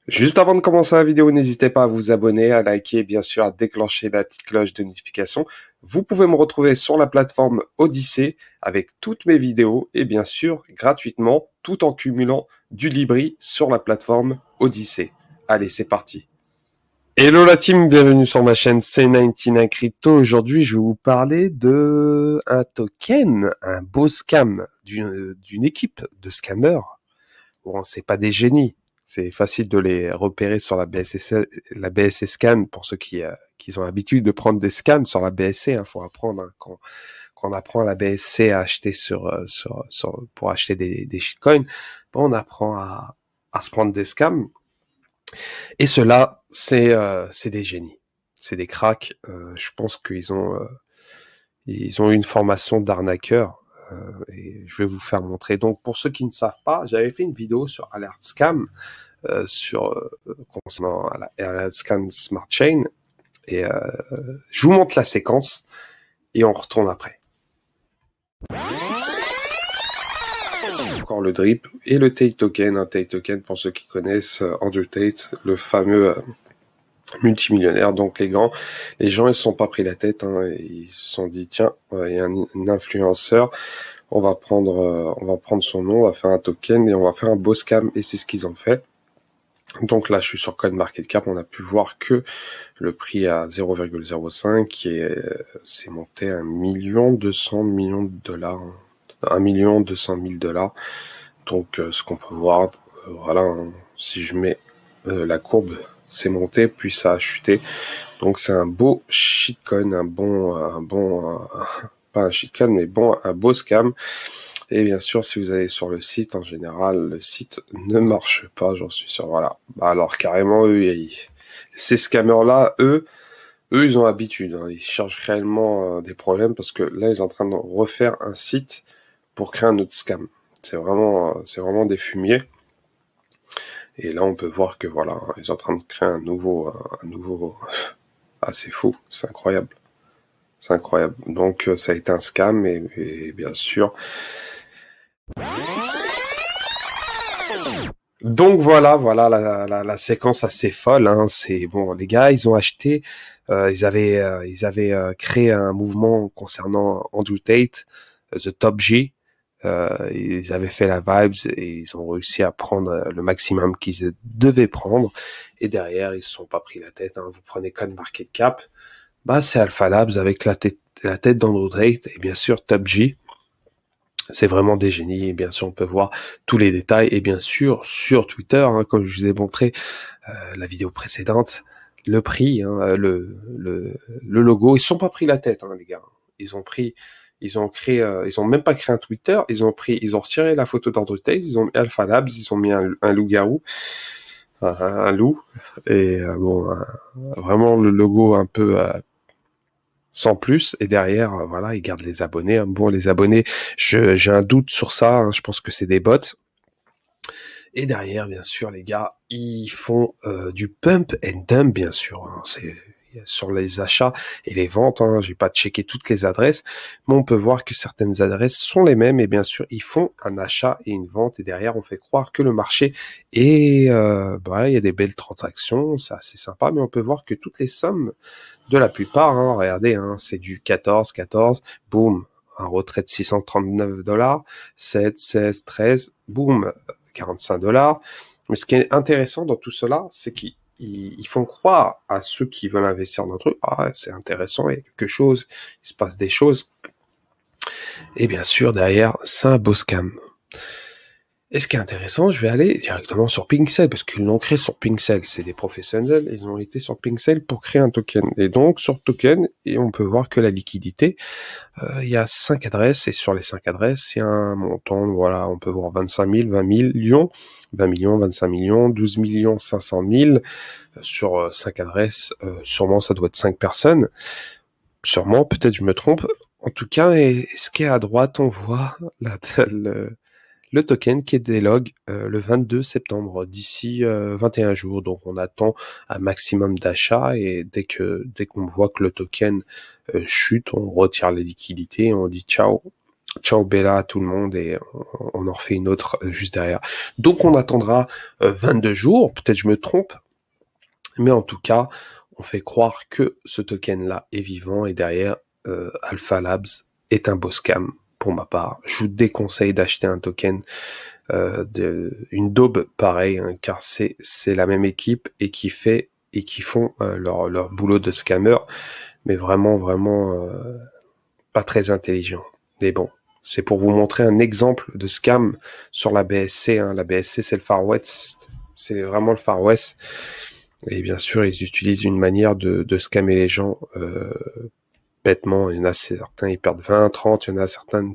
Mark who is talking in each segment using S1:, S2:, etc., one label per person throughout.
S1: Juste avant de commencer la vidéo, n'hésitez pas à vous abonner, à liker et bien sûr à déclencher la petite cloche de notification. Vous pouvez me retrouver sur la plateforme Odyssée avec toutes mes vidéos et bien sûr gratuitement tout en cumulant du Libri sur la plateforme Odyssée. Allez, c'est parti. Hello la team, bienvenue sur ma chaîne C99 Crypto. Aujourd'hui, je vais vous parler de un token, un beau scam d'une équipe de scammers. Bon, c'est pas des génies. C'est facile de les repérer sur la BSC scan pour ceux qui ont l'habitude de prendre des scans sur la BSC. Faut apprendre quand on apprend la BSC à acheter pour acheter des shitcoins. Bon, on apprend à se prendre des scams. Et ceux-là, c'est des génies, c'est des cracks. Je pense qu'ils ont eu une formation d'arnaqueur. Et je vais vous faire montrer. Donc, pour ceux qui ne savent pas, j'avais fait une vidéo sur Alert Scam, concernant la Alert Scam Smart Chain. Et je vous montre la séquence et on retourne après. Encore le drip et le Tate Token. Un Tate Token, pour ceux qui connaissent, Andrew Tate, le fameux multimillionnaire. Donc les gens ils se sont pas pris la tête, ils se sont dit tiens, il y a un influenceur, on va prendre son nom, on va faire un token et on va faire un beau scam, et c'est ce qu'ils ont fait. Donc là je suis sur CoinMarketCap, on a pu voir que le prix à 0,05 et c'est monté à 1,2 million de dollars, 1,2 million. Donc ce qu'on peut voir, voilà, si je mets la courbe, c'est monté puis ça a chuté. Donc c'est un beau shitcoin, pas un shitcoin mais bon, un beau scam. Et bien sûr, si vous allez sur le site, en général, le site ne marche pas, j'en suis sûr. Voilà. Bah alors carrément, ces scammers-là, eux, ils ont l'habitude. Ils cherchent réellement des problèmes parce que là, ils sont en train de refaire un site pour créer un autre scam. C'est vraiment des fumiers. Et là, on peut voir que voilà, ils sont en train de créer un nouveau, c'est fou, c'est incroyable. C'est incroyable. Donc, ça a été un scam et bien sûr. Donc voilà la séquence assez folle. C'est bon, les gars, ils ont acheté, ils avaient créé un mouvement concernant Andrew Tate, The Top G. Ils avaient fait la vibes et ils ont réussi à prendre le maximum qu'ils devaient prendre. Et derrière, ils se sont pas pris la tête. Vous prenez CoinMarketCap, c'est Alpha Labs avec la tête d'Andrew Tate et bien sûr Top G. C'est vraiment des génies, et bien sûr on peut voir tous les détails, et bien sûr sur Twitter, comme je vous ai montré la vidéo précédente, le prix, le logo, ils se sont pas pris la tête, les gars. Ils ont même pas créé un Twitter, ils ont retiré la photo d'Andrew Tate, ils ont mis Alpha Labs, ils ont mis un loup-garou, un loup, et vraiment le logo un peu sans plus, et derrière, voilà, ils gardent les abonnés. Bon, les abonnés, j'ai un doute sur ça, je pense que c'est des bots. Et derrière, bien sûr, les gars, ils font du pump and dump, bien sûr. C'est sur les achats et les ventes. J'ai pas checké toutes les adresses, mais on peut voir que certaines adresses sont les mêmes. Et bien sûr, ils font un achat et une vente. Et derrière, on fait croire que le marché est, il y a des belles transactions, c'est assez sympa. Mais on peut voir que toutes les sommes de la plupart, regardez, c'est du 14, boum, un retrait de $639, 7, 16, 13, boum, $45. Mais ce qui est intéressant dans tout cela, c'est qu'ils font croire à ceux qui veulent investir dans le truc, c'est intéressant, il y a quelque chose, il se passe des choses. Et bien sûr, derrière, c'est un beau scam. Et ce qui est intéressant, je vais aller directement sur PinkCell, parce qu'ils l'ont créé sur PinkCell. C'est des professionnels, ils ont été sur PinkCell pour créer un token. Et donc, sur token, et on peut voir que la liquidité, il y a 5 adresses, et sur les 5 adresses, il y a un montant, voilà, on peut voir 25 000, 20 millions, 20 millions, 25 millions, 12 millions 500 000, sur 5 adresses, sûrement ça doit être 5 personnes, sûrement, peut-être je me trompe. En tout cas, et ce qui est à droite, on voit le token qui est délog le 22 septembre, d'ici 21 jours. Donc on attend un maximum d'achats, et dès qu'on voit que le token chute, on retire les liquidités et on dit ciao Ciao Bella à tout le monde et on en refait une autre juste derrière. Donc on attendra 22 jours, peut-être je me trompe, mais en tout cas, on fait croire que ce token-là est vivant et derrière, Alpha Labs est un beau scam pour ma part. Je vous déconseille d'acheter un token une daube pareil, hein, car c'est la même équipe et qui font leur boulot de scammer, mais vraiment pas très intelligent. Mais bon, c'est pour vous montrer un exemple de scam sur la BSC. Hein. La BSC, c'est le Far West. C'est vraiment le Far West. Et bien sûr, ils utilisent une manière de scammer les gens bêtement. Il y en a certains, ils perdent 20, 30. Il y en a certains,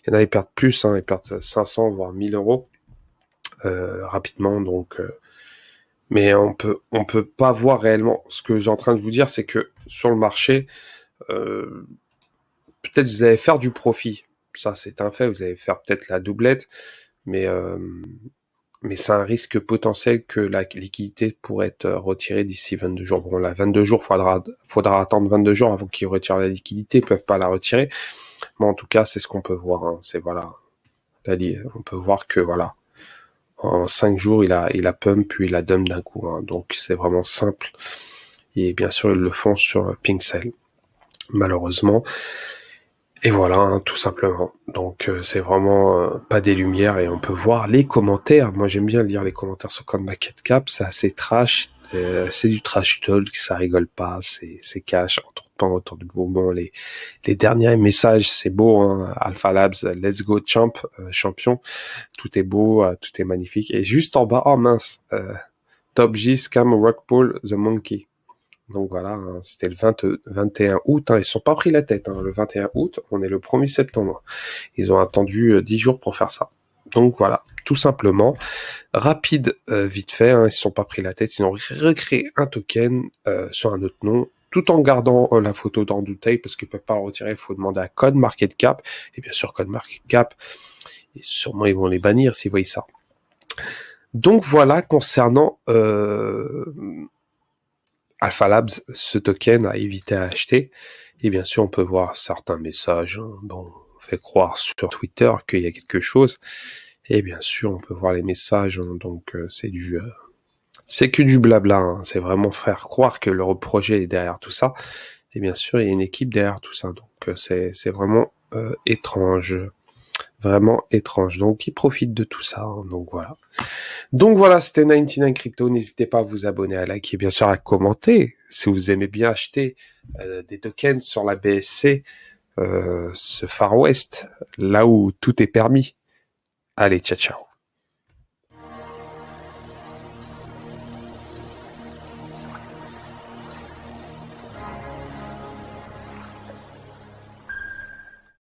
S1: ils perdent plus. Hein, ils perdent 500, voire 1000 euros rapidement. Donc, mais on peut pas voir réellement. Ce que j'ai en train de vous dire, c'est que sur le marché, peut-être vous allez faire du profit. Ça, c'est un fait. Vous allez faire peut-être la doublette, mais c'est un risque potentiel que la liquidité pourrait être retirée d'ici 22 jours. Bon, là, 22 jours, faudra attendre 22 jours avant qu'ils retirent la liquidité. Ils peuvent pas la retirer. Mais en tout cas, c'est ce qu'on peut voir. Hein. C'est voilà. On peut voir que voilà. En 5 jours, il a pump puis il a dump d'un coup. Hein. Donc, c'est vraiment simple. Et bien sûr, ils le font sur Pinkcell. Malheureusement. Et voilà, hein, tout simplement. Donc c'est vraiment pas des lumières et on peut voir les commentaires. Moi j'aime bien lire les commentaires sur CoinMarketCap, c'est assez trash, c'est du trash talk, ça rigole pas, c'est cash, on tourne pas autour du moment. Les derniers messages, c'est beau, hein, Alpha Labs, let's go champion, tout est beau, tout est magnifique. Et juste en bas, oh mince, Top G Scam Rockpool The Monkey. Donc voilà, hein, c'était le 21 août, hein, ils ne sont pas pris la tête, hein, le 21 août, on est le 1er septembre. Ils ont attendu 10 jours pour faire ça. Donc voilà, tout simplement, rapide, vite fait, hein, ils ne se sont pas pris la tête, ils ont recréé un token sur un autre nom, tout en gardant la photo d'Andutei, parce qu'ils ne peuvent pas le retirer, il faut demander à CoinMarketCap, et bien sûr CoinMarketCap, et sûrement ils vont les bannir s'ils voient ça. Donc voilà, concernant Alpha Labs, ce token à éviter à acheter. Et bien sûr, on peut voir certains messages dont on fait croire sur Twitter qu'il y a quelque chose. Et bien sûr, on peut voir les messages. Donc, c'est que du blabla. Hein. C'est vraiment faire croire que leur projet est derrière tout ça. Et bien sûr, il y a une équipe derrière tout ça. Donc, c'est vraiment étrange. Vraiment étrange. Donc, ils profitent de tout ça. Hein. Donc, voilà. Donc voilà, c'était 99 Crypto. N'hésitez pas à vous abonner, à liker, bien sûr à commenter. Si vous aimez bien acheter des tokens sur la BSC, ce Far West, là où tout est permis. Allez, ciao ciao.